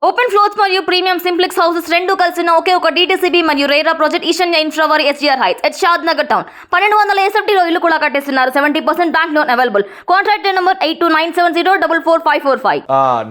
Open floors మరియు premium simplex houses రెండు కలిసిన ఒకే ఒక DTCB మరియు రేరా ప్రాజెక్ట్ ఈశాన్య ఇన్ఫ్రావారి SGR heights at Shad Nagar town 1200 SFTలో ఇల్లు కూడా కట్టేస్తున్నారు. 70% bank loan available. Contract number 8297044545.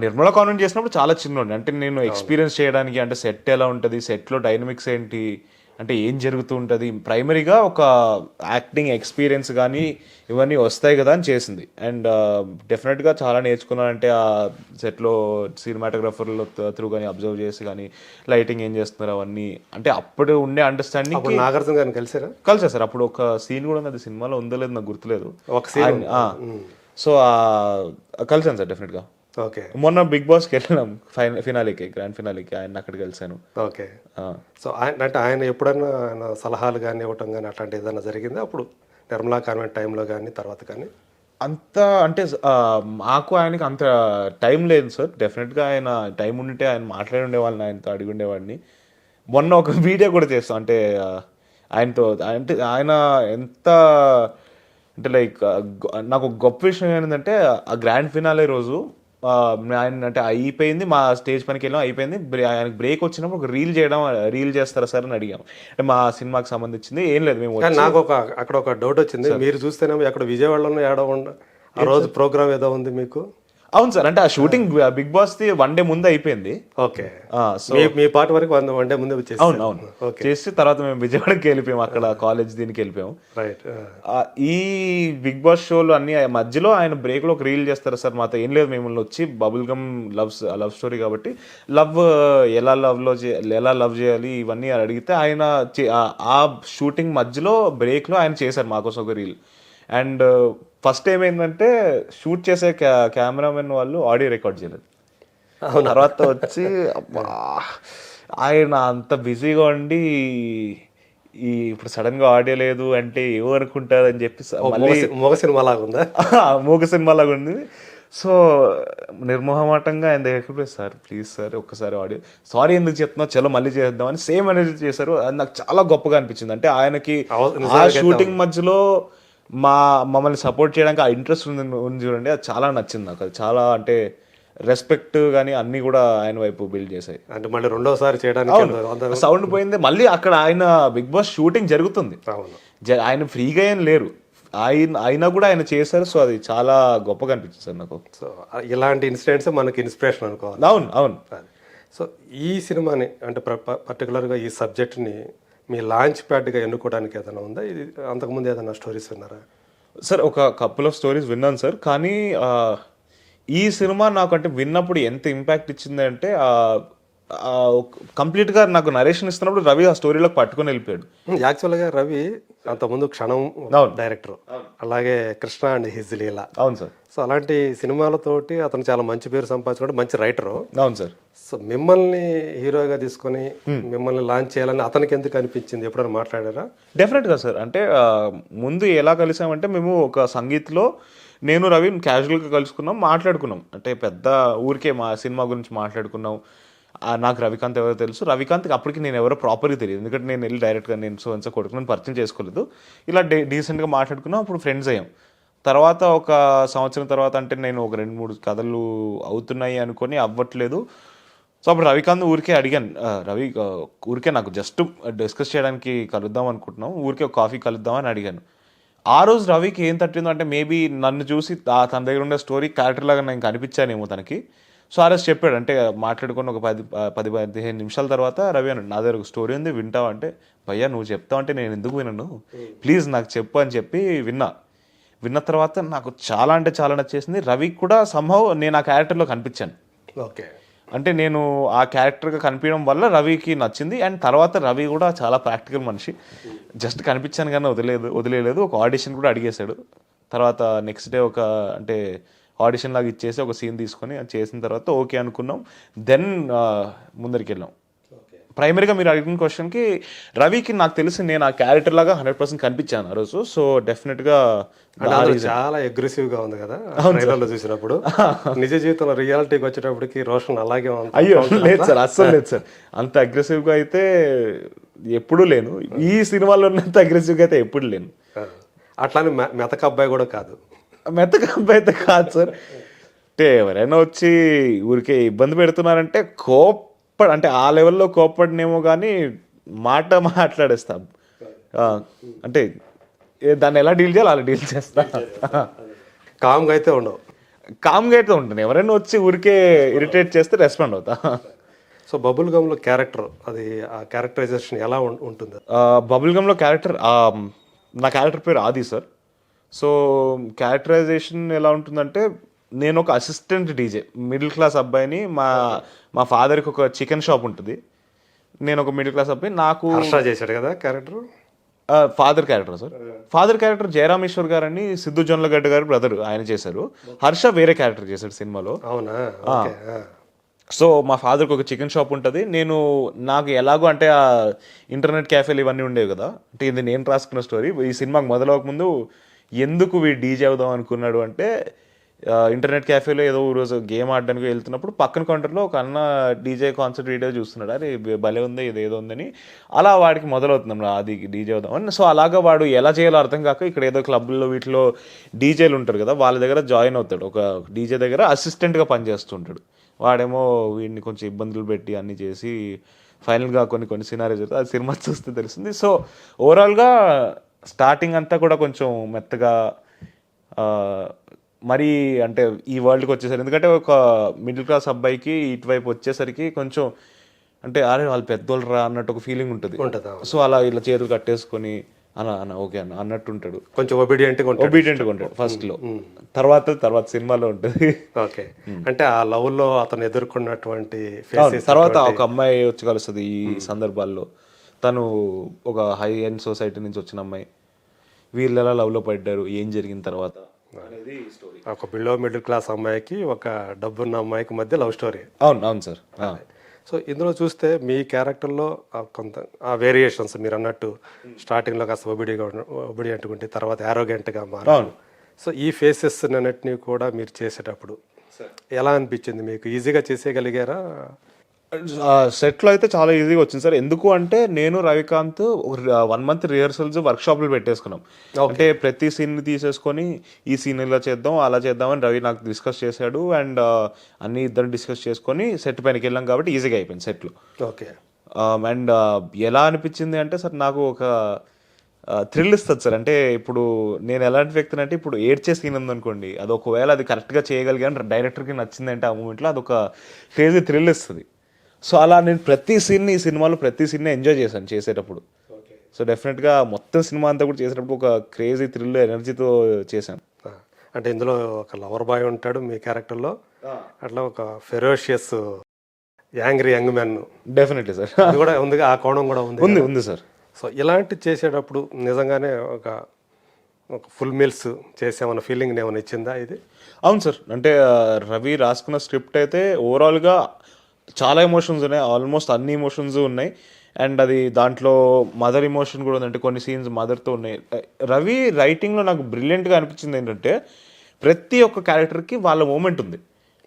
Nirmala convent చేసినప్పుడు చాలా చిన్న అంటే నేను ఎక్స్పీరియన్స్ చేయడానికి అంటే సెట్ ఎలా ఉంటుంది, సెట్లో డైనమిక్స్ ఏంటి, అంటే ఏం జరుగుతూ ఉంటుంది, ప్రైమరీగా ఒక యాక్టింగ్ ఎక్స్పీరియన్స్ కానీ ఇవన్నీ వస్తాయి కదా అని చేసింది. అండ్ డెఫినెట్గా చాలా నేర్చుకున్నాను. అంటే ఆ సెట్లో సినిమాటోగ్రఫర్లో త్రూ కానీ అబ్జర్వ్ చేసి కానీ లైటింగ్ ఏం చేస్తున్నారు అవన్నీ, అంటే అప్పుడు ఉండే అండర్స్టాండింగ్. నాగార్జున గారిని కలిసారా? కలిసా సార్. అప్పుడు ఒక సీన్ కూడా ఉంది, సినిమాలో ఉందో లేదు నాకు గుర్తులేదు. ఒక సీన్. సో కలిసాను సార్ డెఫినెట్గా. ఓకే. మొన్న బిగ్ బాస్కి వెళ్ళినాం ఫినాలికి, గ్రాండ్ ఫినాలికి, ఆయన అక్కడికి కలిసాను. ఓకే. సో అంటే ఆయన ఎప్పుడన్నా ఆయన సలహాలు కానీ ఇవ్వటం కానీ అట్లాంటి ఏదైనా జరిగిందా అప్పుడు నిర్మలా కాన్వెంట్ టైంలో కానీ తర్వాత కానీ? అంత అంటే మాకు ఆయనకి అంత టైం లేదు సార్. డెఫినెట్గా ఆయన టైం ఉంటే ఆయన మాట్లాడి ఉండేవాళ్ళని, ఆయనతో అడిగి ఉండేవాడిని. మొన్న ఒక వీడియో కూడా చేస్తాం, అంటే ఆయనతో. అంటే ఆయన ఎంత అంటే లైక్ నాకు గొప్ప విషయం ఏంటంటే ఆ గ్రాండ్ ఫినాలే రోజు ఆయన అంటే అయిపోయింది, మా స్టేజ్ పనికి వెళ్ళాం, అయిపోయింది. ఆయనకి బ్రేక్ వచ్చినప్పుడు ఒక రీల్ చేస్తారా సార్ అని అడిగాము. అంటే మా సినిమాకి సంబంధించింది ఏం లేదు. మేము నాకు అక్కడ ఒక డౌట్ వచ్చింది. మీరు చూస్తేనేమో అక్కడ విజయవాడలో ఏడో ఆ రోజు ప్రోగ్రామ్ ఏదో ఉంది మీకు? అవును సార్. అంటే ఆ షూటింగ్ బిగ్ బాస్ ది 1 day ముందు అయిపోయింది. ఓకే. మీ పార్ట్ వరకు 1 day ముందే వచ్చేసి. అవును. చేసి తర్వాత మేము విజయవాడకి వెళ్ళిపోయాం, అక్కడ కాలేజ్ దీనికి వెళ్ళిపోయాం. రైట్. ఈ బిగ్ బాస్ షోలు అన్ని మధ్యలో ఆయన బ్రేక్ లో ఒక రీల్ చేస్తారు సార్. మాతో ఏం లేదు, మిమ్మల్ని వచ్చి బబుల్ గమ్ లవ్ స్టోరీ కాబట్టి ఎలా లవ్ చేయాలి ఇవన్నీ అడిగితే ఆయన ఆ షూటింగ్ మధ్యలో బ్రేక్ లో ఆయన చేశారు మాకోసం ఒక రీల్. అండ్ ఫస్ట్ ఏమైందంటే షూట్ చేసే కెమెరామెన్ వాళ్ళు ఆడియో రికార్డ్ చేయలేదు. తర్వాత వచ్చి ఆయన అంత బిజీగా ఉండి ఇప్పుడు సడన్ గా ఆడియో లేదు అంటే ఏమనుకుంటారు అని చెప్పి మళ్ళీ మూగ సినిమా లాగా ఉందా? మూగ సినిమా లాగా ఉంది. సో నిర్మోహమాటంగా ఆయన దగ్గరికి, సార్ ప్లీజ్ సార్ ఒక్కసారి ఆడియో, సారీ ఎందుకు చెప్తున్నా, చలో మళ్ళీ చేద్దామని సేమ్ అనేది చేశారు. అది నాకు చాలా గొప్పగా అనిపించింది. అంటే ఆయనకి ఆ షూటింగ్ మధ్యలో మమ్మల్ని సపోర్ట్ చేయడానికి ఆ ఇంట్రెస్ట్ ఉంది చూడండి, అది చాలా నచ్చింది నాకు. అది చాలా అంటే రెస్పెక్ట్ కానీ అన్ని కూడా ఆయన వైపు బిల్డ్ చేశాయి. అంటే మళ్ళీ రెండోసారి చేయడానికి సౌండ్ పోయింది. మళ్ళీ అక్కడ ఆయన బిగ్ బాస్ షూటింగ్ జరుగుతుంది, ఆయన ఫ్రీగా ఏం లేరు, అయినా కూడా ఆయన చేశారు. సో అది చాలా గొప్పగా అనిపించింది సార్ నాకు. సో ఇలాంటి ఇన్సిడెంట్స్ మనకి ఇన్స్పిరేషన్ అనుకోవాలి. అవును. సో ఈ సినిమాని అంటే పర్టికులర్గా ఈ సబ్జెక్ట్ని మీ లాంచ్ ప్యాడ్గా ఎన్నుకోవడానికి ఏదైనా ఉందా? ఇది అంతకుముందు ఏదైనా స్టోరీస్ విన్నారా? సార్ ఒక కపుల్ ఆఫ్ స్టోరీస్ విన్నాను సార్. కానీ ఈ సినిమా నాకు అంటే విన్నప్పుడు ఎంత ఇంపాక్ట్ ఇచ్చింది అంటే కంప్లీట్గా నాకు నరేషన్ ఇస్తున్నప్పుడు రవి ఆ స్టోరీలోకి పట్టుకొని వెళ్ళిపోయాడు. యాక్చువల్గా రవి అంతకుముందు క్షణం డైరెక్టర్, అలాగే కృష్ణ అండ్ హిజ్ లీలా. అవును సార్. సో అలాంటి సినిమాలతోటి అతను చాలా మంచి పేరు సంపాదించుకుంటే మంచి రైటరు. అవును సార్. సో మిమ్మల్ని హీరోగా తీసుకొని మిమ్మల్ని లాంచ్ చేయాలని అతనికి ఎందుకు అనిపించింది? ఎప్పుడైనా మాట్లాడారా? డెఫినెట్గా సార్. అంటే ముందు ఎలా కలిసామంటే మేము ఒక సంగీత్లో నేను రవి క్యాజువల్గా కలుసుకున్నాం, మాట్లాడుకున్నాం. అంటే పెద్ద ఊరికే మా సినిమా గురించి మాట్లాడుకున్నాం. నాకు రవికాంత్ ఎవరో తెలుసు, రవికాంత్కి అప్పటికి నేను ఎవరో ప్రాపర్గా తెలియదు, ఎందుకంటే నేను వెళ్ళి డైరెక్ట్గా నేను సో కొడుకుని పరిచయం చేసుకోలేదు. ఇలా డీసెంట్గా మాట్లాడుకున్నాం, అప్పుడు ఫ్రెండ్స్ అయ్యాం. తర్వాత ఒక సంవత్సరం తర్వాత అంటే నేను ఒక 2-3 కథలు అవుతున్నాయి అనుకొని అవ్వట్లేదు. సో అప్పుడు రవికాంత్ ఊరికే అడిగాను, రవి ఊరికే నాకు జస్ట్ డిస్కస్ చేయడానికి కలుద్దాం అనుకుంటున్నాం, ఊరికే ఒక కాఫీ కలుద్దామని అడిగాను. ఆ రోజు రవికి ఏం తట్టిందో అంటే మేబీ నన్ను చూసి తన దగ్గర ఉండే స్టోరీ క్యారెక్టర్ లాగా నేను కనిపించానేమో తనకి. సో ఆ రోజు చెప్పాడు. అంటే మాట్లాడుకుని ఒక 10-15 నిమిషాల తర్వాత రవి అన్నాడు, నా దగ్గర ఒక స్టోరీ ఉంది వింటావు అంటే, భయ్యా నువ్వు చెప్తావు అంటే నేను ఎందుకు వినను, ప్లీజ్ నాకు చెప్పు అని చెప్పి విన్న తర్వాత నాకు చాలా అంటే చాలా నచ్చేసింది. రవికి కూడా సంభవ్ నేను ఆ క్యారెక్టర్లో కనిపించాను. ఓకే. అంటే నేను ఆ క్యారెక్టర్గా కనిపించడం వల్ల రవికి నచ్చింది. అండ్ తర్వాత రవి కూడా చాలా ప్రాక్టికల్ మనిషి, జస్ట్ కనిపించాను కానీ వదిలేదు. ఒక ఆడిషన్ కూడా అడిగేశాడు. తర్వాత నెక్స్ట్ డే ఒక అంటే ఆడిషన్ లాగా ఇచ్చేసి ఒక సీన్ తీసుకొని చేసిన తర్వాత ఓకే అనుకున్నాం. దెన్ ముందరికి వెళ్ళాం. ప్రైమరీగా మీరు అడిగిన క్వశ్చన్కి రవికి నాకు తెలిసి నేను ఆ క్యారెక్టర్ లాగా 100% కనిపించాను ఆ రోజు. సో డెఫినెట్గా చాలా అగ్రెసివ్గా ఉంది కదా ట్రైలర్లో చూసినప్పుడు. నిజ జీవితంలో రియాలిటీకి వచ్చేటప్పటికి రోషన్ అలాగే ఉంది? అయ్యో లేదు సార్, అస్సలు లేదు సార్. అంత అగ్రెసివ్గా అయితే ఎప్పుడూ లేను. ఈ సినిమాలో ఉన్నంత అగ్రెసివ్గా అయితే ఎప్పుడు లేను. అట్లానే మెతక అబ్బాయి కూడా కాదు. మెతక అబ్బాయి అయితే కాదు సార్. అంటే ఎవరైనా వచ్చి ఊరికే ఇబ్బంది పెడుతున్నారంటే అంటే ఆ లెవెల్లో కోప్పడినేమో కానీ మాట్లాడేస్తాం. అంటే దాన్ని ఎలా డీల్ చేయాలి అలా డీల్ చేస్తా. కామ్గా అయితే ఉండవు. కామ్గా అయితే ఉంటుంది. ఎవరైనా వచ్చి ఊరికే ఇరిటేట్ చేస్తే రెస్పాండ్ అవుతా. సో బబుల్ గమ్లో క్యారెక్టర్, అది ఆ క్యారెక్టరైజేషన్ ఎలా ఉంటుంది? బబుల్ గమ్లో క్యారెక్టర్, నా క్యారెక్టర్ పేరు ఆది సార్. సో క్యారెక్టరైజేషన్ ఎలా ఉంటుందంటే, నేను ఒక అసిస్టెంట్ డీజే, మిడిల్ క్లాస్ అబ్బాయిని. మా ఫాదర్కి ఒక చికెన్ షాప్ ఉంటుంది. నేను ఒక మిడిల్ క్లాస్ అబ్బాయి. నాకు హర్ష చేశాడు కదా character. Father character sir. Father character Jayarameshwar గారు అని సిద్ధు జొన్నలగడ్డ గారు బ్రదర్, ఆయన చేశారు. హర్ష వేరే క్యారెక్టర్ చేశాడు సినిమాలో. అవునా? సో మా ఫాదర్కి ఒక చికెన్ షాప్ ఉంటుంది. నాకు ఎలాగో అంటే ఆ ఇంటర్నెట్ క్యాఫేలు ఇవన్నీ ఉండేవి కదా. అంటే ఇది నేను రాసుకున్న స్టోరీ. ఈ సినిమాకి మొదలవకముందు ఎందుకు వీడు డీజే అవుదాం అనుకున్నాడు అంటే, ఇంటర్నెట్ క్యాఫేలో ఏదో రోజు గేమ్ ఆడడానికి వెళ్తున్నప్పుడు పక్కన కౌంటర్లో ఒక అన్న డీజే కాన్సర్ట్ వీడియో చూస్తున్నాడు. అరే భలే ఉంది, ఇది ఏదో ఉందని అలా వాడికి మొదలవుతున్నాం అది డీజే అవుదాం అని. సో అలాగా వాడు ఎలా చేయాలో అర్థం కాక ఇక్కడ ఏదో క్లబ్లో వీటిలో డీజేలు ఉంటారు కదా, వాళ్ళ దగ్గర జాయిన్ అవుతాడు. ఒక డీజే దగ్గర అసిస్టెంట్గా పనిచేస్తుంటాడు. వాడేమో వీడిని కొంచెం ఇబ్బందులు పెట్టి అన్నీ చేసి ఫైనల్గా కొన్ని సినారీస్ జరుగుతాయి. అది సినిమా చూస్తే తెలుస్తుంది. సో ఓవరాల్గా స్టార్టింగ్ అంతా కూడా కొంచెం మెత్తగా మరీ అంటే ఈ వరల్డ్కి వచ్చేసరికి, ఎందుకంటే ఒక మిడిల్ క్లాస్ అబ్బాయికి ఇటువైపు వచ్చేసరికి కొంచెం అంటే అరే వాళ్ళు పెద్దోళ్ళు రా అన్నట్టు ఒక ఫీలింగ్ ఉంటుంది. సో అలా ఇలా చేతులు కట్టేసుకొని అన్న ఓకే అన్న అన్నట్టు ఉంటాడు. కొంచెం ఒబీడియంట్గా ఉంటాడు ఫస్ట్లో. తర్వాత సినిమాలో ఉంటుంది. ఓకే. అంటే ఆ లవ్లో అతను ఎదుర్కొన్నటువంటి తర్వాత ఒక అమ్మాయి వచ్చి కలుస్తుంది ఈ సందర్భాల్లో. తను ఒక హై ఎండ్ సొసైటీ నుంచి వచ్చిన అమ్మాయి. వీళ్ళు ఎలా లవ్లో పడ్డారు, ఏం జరిగిన తర్వాత అనేది స్టోరీ. ఒక బిలో మిడిల్ క్లాస్ అమ్మాయికి ఒక డబ్బున్న అమ్మాయికి మధ్య లవ్ స్టోరీ. అవును సార్. సో ఇందులో చూస్తే మీ క్యారెక్టర్లో కొంత ఆ వేరియేషన్స్ మీరు అన్నట్టు స్టార్టింగ్లో కాస్త ఒబిడియంట్గా ఉంటే తర్వాత యారోగెంట్గా మారారు. సో ఈ ఫేసెస్ అన్నిటినీ కూడా మీరు చేసేటప్పుడు ఎలా అనిపించింది మీకు? ఈజీగా చేసేయగలిగారా? సెట్లో అయితే చాలా ఈజీగా వచ్చింది సార్. ఎందుకు అంటే నేను రవికాంత్ 1 month రిహర్సల్స్ వర్క్షాప్లు పెట్టేసుకున్నాం. అంటే ప్రతి సీన్ని తీసేసుకొని ఈ సీన్ ఇలా చేద్దాం అలా చేద్దామని రవి నాకు డిస్కస్ చేశాడు. అండ్ అన్ని ఇద్దరు డిస్కస్ చేసుకొని సెట్ పైనకి వెళ్ళాం కాబట్టి ఈజీగా అయిపోయింది సెట్లో. ఓకే. అండ్ ఎలా అనిపించింది అంటే సార్, నాకు ఒక థ్రిల్ ఇస్తుంది సార్. అంటే ఇప్పుడు నేను ఎలాంటి వ్యక్తిని అంటే, ఇప్పుడు ఏడ్చే సీన్ ఉందనుకోండి, అది ఒకవేళ అది కరెక్ట్గా చేయగలిగాను, డైరెక్టర్కి నచ్చిందంటే ఆ మూమెంట్లో అదొక క్రేజీ థ్రిల్ ఇస్తుంది. సో అలా నేను ఈ సినిమాలో ప్రతి సీన్ని ఎంజాయ్ చేశాను చేసేటప్పుడు. సో డెఫినెట్గా మొత్తం సినిమా అంతా కూడా చేసేటప్పుడు ఒక క్రేజీ థ్రిల్ ఎనర్జీతో చేశాను. అంటే ఇందులో ఒక లవర్ బాయ్ ఉంటాడు మీ క్యారెక్టర్లో, అట్లా ఒక ferocious angry young man. Definitely sir. అది కూడా ఉంది, ఆ కోణం కూడా ఉంది సార్. సో ఇలాంటి చేసేటప్పుడు నిజంగానే ఒక ఫుల్ మీల్స్ చేసామన్న ఫీలింగ్ ఏమైనా ఇచ్చిందా ఇది? అవును సార్. అంటే రవి రాసుకున్న స్క్రిప్ట్ అయితే ఓవరాల్గా చాలా ఎమోషన్స్ ఉన్నాయి. ఆల్మోస్ట్ అన్ని ఎమోషన్స్ ఉన్నాయి. అండ్ అది దాంట్లో మదర్ ఎమోషన్ కూడా ఉంది. అంటే కొన్ని సీన్స్ మదర్తో ఉన్నాయి. రవి రైటింగ్లో నాకు బ్రిలియంట్గా అనిపించింది ఏంటంటే, ప్రతి ఒక్క క్యారెక్టర్కి వాళ్ళ మూమెంట్ ఉంది.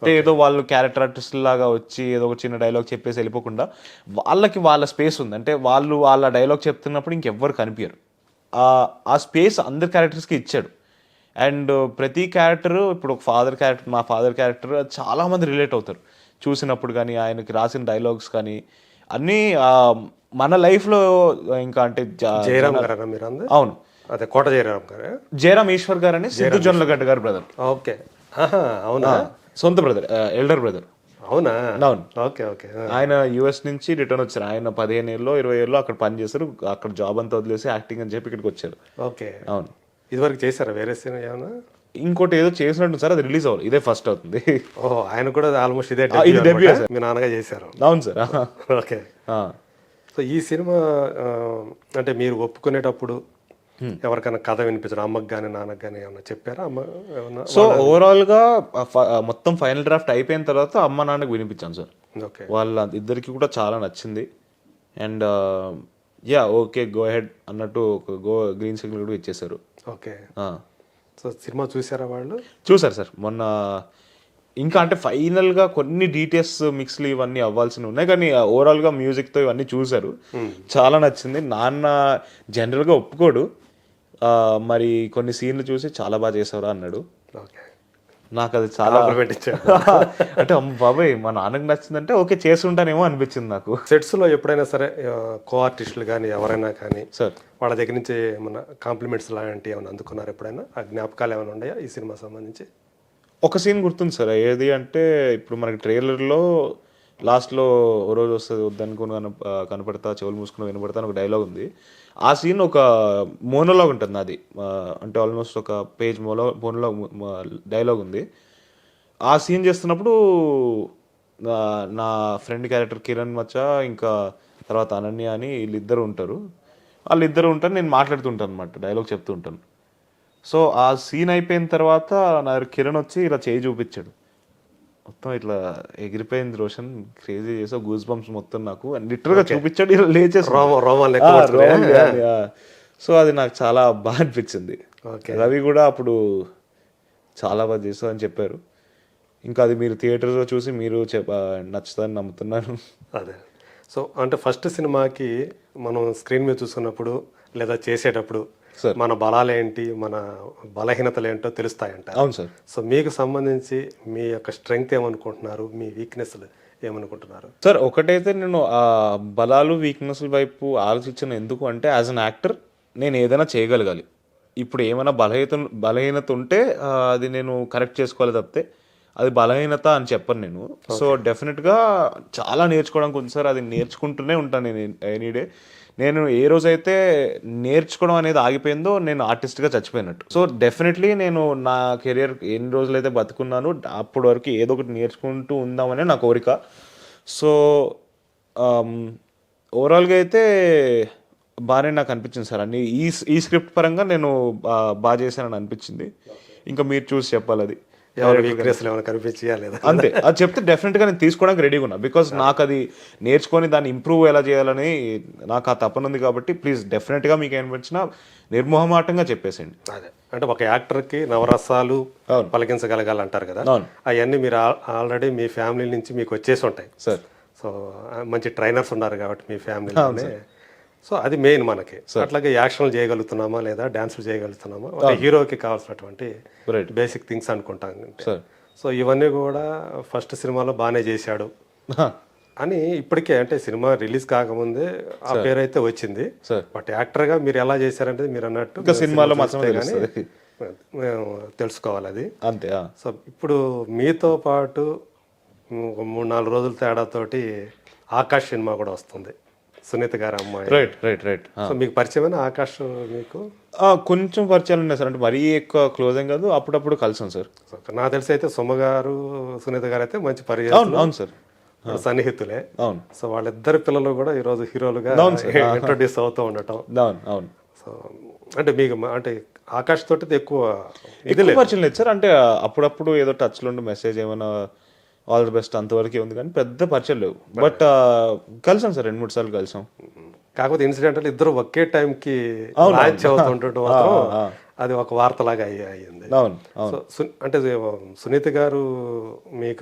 అంటే ఏదో వాళ్ళు క్యారెక్టర్ ఆర్టిస్ట్ లాగా వచ్చి ఏదో ఒక చిన్న డైలాగ్ చెప్పేసి వెళ్ళిపోకుండా వాళ్ళకి వాళ్ళ స్పేస్ ఉంది. అంటే వాళ్ళు వాళ్ళ డైలాగ్ చెప్తున్నప్పుడు ఇంకెవ్వరు కనిపించరు. ఆ స్పేస్ అందరి క్యారెక్టర్స్కి ఇచ్చాడు. అండ్ ప్రతి క్యారెక్టర్, ఇప్పుడు ఒక మా ఫాదర్ క్యారెక్టర్ చాలామంది రిలేట్ అవుతారు చూసినప్పుడు. కానీ ఆయనకి రాసిన డైలాగ్స్ కానీ అన్నీ మన లైఫ్లో ఇంకా అంటే జయరామ్ గారు మీరు అందరూ. అవును, అదే కోట జయరామ్ గారు, జయరామ్ ఈశ్వర్ గారు అని సిద్ధు జొన్నలగడ్డ గారు బ్రదర్. ఓకే. అవునా? సొంత బ్రదర్, ఎల్డర్ బ్రదర్. అవునా? అవును. ఓకే. ఓకే. ఆయన యుఎస్ నుంచి రిటర్న్ వచ్చారు. ఆయన 15 ఏళ్ళు 20 ఏళ్ళు అక్కడ పనిచేశారు. అక్కడ జాబ్ అంతా వదిలేసి యాక్టింగ్ అని చెప్పి ఇక్కడికి వచ్చారు. ఓకే. అవును. ఇదివరకు చేశారా వేరే సినిమా ఏమన్నా? ఇంకోటి ఏదో చేసినట్టు సార్, అది రిలీజ్ అవ్వాలి. ఇదే ఫస్ట్ అవుతుంది. ఓహో, ఆయన కూడా ఆల్మోస్ట్ ఇదే డెబ్యూ సార్. మీ నాన్నగా చేశారు. అవును సార్. ఓకే. సో ఈ సినిమా అంటే మీరు ఒప్పుకునేటప్పుడు ఎవరికైనా కథ వినిపించడం, అమ్మకి కానీ నాన్నకి కానీ ఏమన్నా చెప్పారా? అమ్మ ఏమన్నా? సో ఓవరాల్గా మొత్తం ఫైనల్ డ్రాఫ్ట్ అయిపోయిన తర్వాత అమ్మ నాన్నకి వినిపించాను సార్. ఓకే. వాళ్ళ ఇద్దరికి కూడా చాలా నచ్చింది. అండ్ ఓకే గో హెడ్ అన్నట్టు ఒక గ్రీన్ సిగ్నల్ కూడా ఇచ్చేసారు. ఓకే. సో సినిమా చూసారా వాళ్ళు? చూసారు సార్. మొన్న ఇంకా అంటే ఫైనల్గా కొన్ని డీటెయిల్స్ మిక్స్లు ఇవన్నీ అవ్వాల్సినవి ఉన్నాయి, కానీ ఓవరాల్గా మ్యూజిక్తో ఇవన్నీ చూశారు. చాలా నచ్చింది. నాన్న జనరల్గా ఒప్పుకోడు, మరి కొన్ని సీన్లు చూసి చాలా బాగా చేసావురా అన్నాడు. ఓకే. నాకు అది చాలా కాంప్లిమెంట్ ఇచ్చాడు. అంటే అమ్మ బాబాయ్ మా నాన్నకి నచ్చిందంటే ఓకే చేసి ఉంటానేమో అనిపించింది నాకు. సెట్స్లో ఎప్పుడైనా సరే కో ఆర్టిస్టులు కానీ ఎవరైనా కానీ సార్ వాళ్ళ దగ్గర నుంచి ఏమన్నా కాంప్లిమెంట్స్ లాంటివి ఏమైనా అందుకున్నారు ఎప్పుడైనా? ఆ జ్ఞాపకాలు ఏమైనా ఉన్నాయా ఈ సినిమా సంబంధించి? ఒక సీన్ గుర్తుంది సార్. ఏది అంటే ఇప్పుడు మనకి ట్రైలర్లో లాస్ట్లో ఓ రోజు వస్తుంది వద్దనుకుని కనపడతా చెవులు మూసుకుని వినపడతా అని ఒక డైలాగ్ ఉంది. ఆ సీన్ ఒక మోనోలాగ్ ఉంటుంది నాది, అంటే ఆల్మోస్ట్ ఒక పేజ్ మోనోలాగ్ డైలాగ్ ఉంది. ఆ సీన్ చేస్తున్నప్పుడు నా ఫ్రెండ్ క్యారెక్టర్ కిరణ్ మచ్చ ఇంకా తర్వాత అనన్య అని వీళ్ళిద్దరు ఉంటారు. నేను మాట్లాడుతుంటాను అనమాట, డైలాగ్ చెప్తూ ఉంటాను. సో ఆ సీన్ అయిపోయిన తర్వాత నా కిరణ్ వచ్చి ఇలా చేయి చూపించాడు, మొత్తం ఇట్లా ఎగిరిపోయింది రోషన్, క్రేజీ చేసా, గూస్ బంప్స్ మొత్తం నాకు లిటరల్గా చూపించాడు, ఇలా లేచేసి. సో అది నాకు చాలా బాగా అనిపించింది. రవి కూడా అప్పుడు చాలా బాగా చేస్తావు అని చెప్పారు. ఇంకా అది మీరు థియేటర్లో చూసి మీరు నచ్చుతుందని నమ్ముతున్నాను. అదే. సో అంటే ఫస్ట్ సినిమాకి మనం స్క్రీన్ మీద చూసుకున్నప్పుడు లేదా చేసేటప్పుడు మన బలాలు ఏంటి, మన బలహీనతలు ఏంటో తెలుస్తాయంట. అవును సార్. సో మీకు సంబంధించి మీ యొక్క స్ట్రెంగ్త్ ఏమనుకుంటున్నారు, మీ వీక్నెస్లు ఏమనుకుంటున్నారు? సార్ ఒకటైతే నేను ఆ బలాలు వీక్నెస్ల వైపు ఆలోచించిన ఎందుకు అంటే యాజ్ అన్ యాక్టర్ నేను ఏదైనా చేయగలగాలి. ఇప్పుడు ఏమైనా బలహీనత ఉంటే అది నేను కరెక్ట్ చేసుకోవాలి తప్పితే అది బలహీనత అని చెప్పను నేను. సో డెఫినెట్గా చాలా నేర్చుకోవడానికి ఉంది సార్, అది నేర్చుకుంటూనే ఉంటాను నేను ఎనీడే. నేను ఏ రోజైతే నేర్చుకోవడం అనేది ఆగిపోయిందో నేను ఆర్టిస్ట్గా చచ్చిపోయినట్టు. సో డెఫినెట్లీ నేను నా కెరియర్ ఎన్ని రోజులైతే బతుకున్నానో అప్పటి వరకు ఏదో ఒకటి నేర్చుకుంటూ ఉందామనే నా కోరిక. సో ఓవరాల్గా అయితే బాగానే నాకు అనిపించింది సార్. అన్ని ఈ స్క్రిప్ట్ పరంగా నేను బాగా చేశానని అనిపించింది. ఇంకా మీరు చూసి చెప్పాలి అది అంతే. అది చెప్తే డెఫినెట్గా నేను తీసుకోవడానికి రెడీగా ఉన్నా. బికాస్ నాకు అది నేర్చుకొని దాన్ని ఇంప్రూవ్ ఎలా చేయాలని నాకు ఆ తపన ఉంది. కాబట్టి ప్లీజ్ డెఫినెట్గా మీకు ఏమనిపించినా నిర్మోహమాటంగా చెప్పేసేయండి. అదే అంటే ఒక యాక్టర్కి నవరసాలు పలికించగలగాలంటారు కదా, అవన్నీ మీరు ఆల్రెడీ మీ ఫ్యామిలీ నుంచి మీకు వచ్చేసి ఉంటాయి సార్. సో మంచి ట్రైనర్స్ ఉన్నారు కాబట్టి మీ ఫ్యామిలీలోనే. సో అది మెయిన్ మనకి. అట్లాగే యాక్షన్లు చేయగలుగుతున్నామా లేదా డాన్సులు చేయగలుగుతున్నామా, ఒక హీరోకి కావాల్సినటువంటి బేసిక్ థింగ్స్ అనుకుంటాం. సో ఇవన్నీ కూడా ఫస్ట్ సినిమాలో బాగానే చేశాడు అని ఇప్పటికే, అంటే సినిమా రిలీజ్ కాకముందే ఆ పేరు అయితే వచ్చింది. బట్ యాక్టర్గా మీరు ఎలా చేశారంటే మీరు అన్నట్టు సినిమాలో మేము తెలుసుకోవాలి అది అంతే. సో ఇప్పుడు మీతో పాటు 3-4 రోజుల తేడాతోటి ఆకాష్ సినిమా కూడా వస్తుంది, సునీత గారి అమ్మాయి. రైట్. సో మీకు పరిచయమైన ఆకాష్? మీకు కొంచెం పరిచయాలు ఉన్నాయి సార్, అంటే మరీ ఎక్కువ క్లోజ్ ఏం కాదు, అప్పుడప్పుడు కలిసాం సార్. నాకు తెలిసి అయితే సుమ గారు సునీత గారు అయితే మంచి పరిచయం. అవును సార్, సన్నిహితులే. అవును. సో వాళ్ళిద్దరు పిల్లలు కూడా ఈరోజు హీరోలుగా ఇంట్రొడ్యూస్ అవుతూ ఉండటం. అవును. సో అంటే మీకు అంటే ఆకాష్ తోటి ఎక్కువ పరిచయం లేదు సార్, అంటే అప్పుడప్పుడు ఏదో టచ్లో ఉండి మెసేజ్ ఏమైనా ఆల్ ది బెస్ట్ అంతవరకే ఉంది, కానీ పెద్ద పరిచయం లేవు. బట్ కలిసాం సార్, 2-3 సార్లు కలిసాం. కాకపోతే ఇన్సిడెంట్ ఇద్దరు ఒకే టైంకి మ్యాచ్ అవుతుండటం మాత్రం అది ఒక వార్తలాగా అయ్యింది. అవును. అంటే సునీత గారు మీకు